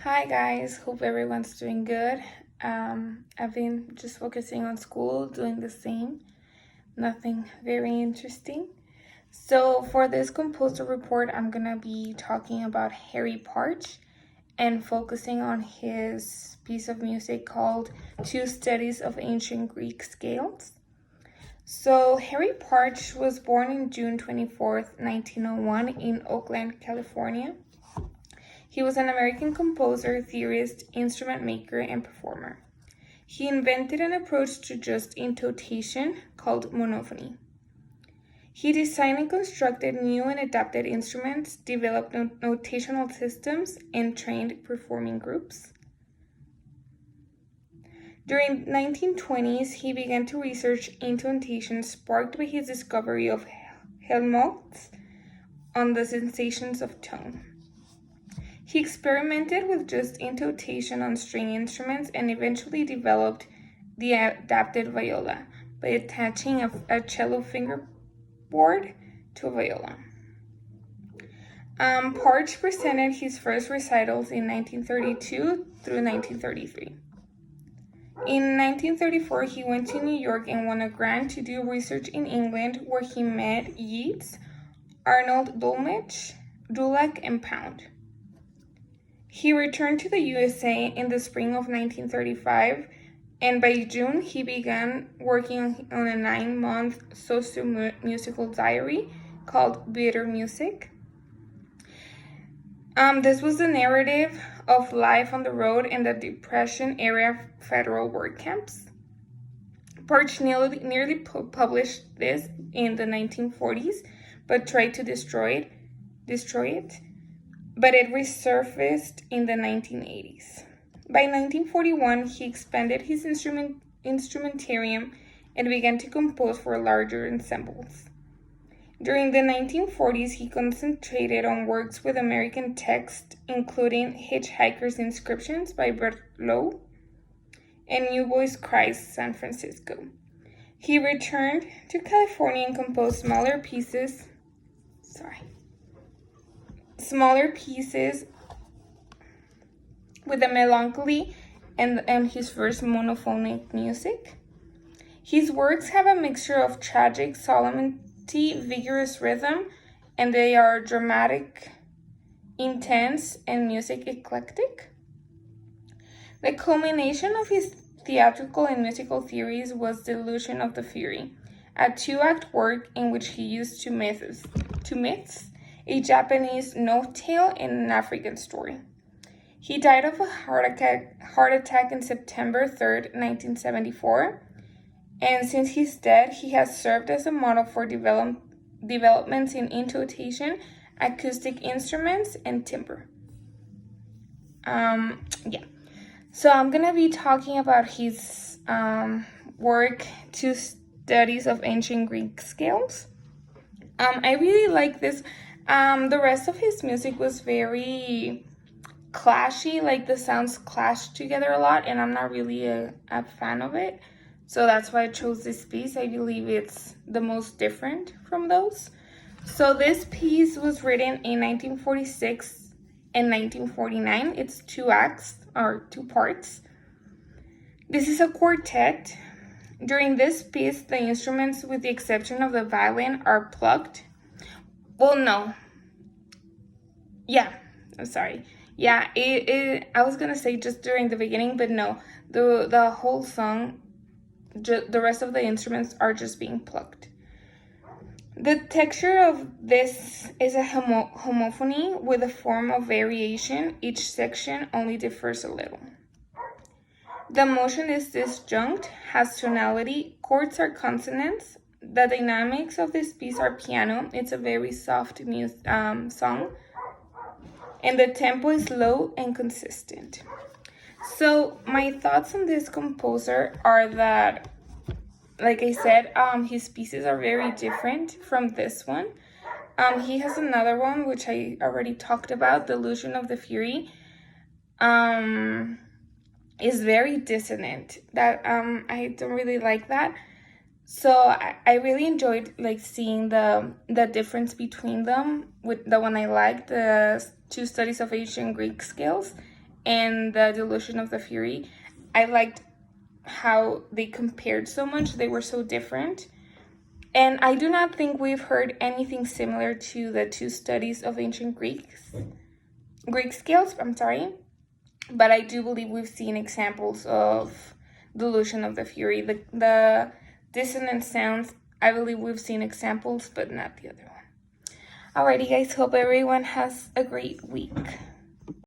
Hi guys, hope everyone's doing good. I've been just focusing on school, doing the same. Nothing very interesting. So for this composer report, I'm gonna be talking about Harry Partch and focusing on his piece of music called Two Studies of Ancient Greek Scales. So Harry Partch was born in June 24th, 1901 in Oakland, California. He was an American composer, theorist, instrument maker, and performer. He invented an approach to just intonation called monophony. He designed and constructed new and adapted instruments, developed notational systems, and trained performing groups. During the 1920s, he began to research intonation sparked by his discovery of Helmholtz on the sensations of tone. He experimented with just intonation on string instruments and eventually developed the adapted viola by attaching a cello fingerboard to a viola. Partch presented his first recitals in 1932 through 1933. In 1934, he went to New York and won a grant to do research in England, where he met Yeats, Arnold Dolmetsch, Dulac, and Pound. He returned to the USA in the spring of 1935, and by June he began working on a 9-month socio-musical diary called Bitter Music. This was the narrative of life on the road in the Depression-era federal work camps. Partch nearly published this in the 1940s, but tried to destroy it. But it resurfaced in the 1980s. By 1941, he expanded his instrumentarium and began to compose for larger ensembles. During the 1940s, he concentrated on works with American text, including Hitchhiker's Inscriptions by Bert Lowe and New Boy's Cries, San Francisco. He returned to California and composed smaller pieces with a melancholy and his first monophonic music. His works have a mixture of tragic solemnity, vigorous rhythm, and they are dramatic, intense, and music eclectic. The culmination of his theatrical and musical theories was The Illusion of the Fury, a 2-act work in which he used two myths, a Japanese note tale and an African story. He died of a heart attack in September 3rd, 1974, and since he's dead, he has served as a model for developments in intonation, acoustic instruments, and timbre. So I'm gonna be talking about his work, Two Studies of Ancient Greek Scales. I really like this. The rest of his music was very clashy, like the sounds clashed together a lot, and I'm not really a fan of it. So that's why I chose this piece. I believe it's the most different from those. So this piece was written in 1946 and 1949. It's 2 acts or 2 parts. This is a quartet. During this piece, the instruments, with the exception of the violin, are plucked. Well, no. Yeah, I'm sorry. Yeah, I was gonna say just during the beginning, but no. The whole song, the rest of the instruments are just being plucked. The texture of this is a homophony with a form of variation. Each section only differs a little. The motion is disjunct, has tonality, chords are consonants. The dynamics of this piece are piano. It's a very soft song. And the tempo is low and consistent. So my thoughts on this composer are that, like I said, his pieces are very different from this one. He has another one, which I already talked about, The Illusion of the Fury. Is very dissonant. That I don't really like that. So I really enjoyed like seeing the difference between them. With the one I liked, the Two Studies of Ancient Greek Scales, and the Delusion of the Fury. I liked how they compared so much. They were so different. And I do not think we've heard anything similar to the two studies of ancient Greek scales, but I do believe we've seen examples of Delusion of the Fury. The dissonant sounds, I believe we've seen examples, but not the other one. Alrighty guys, hope everyone has a great week.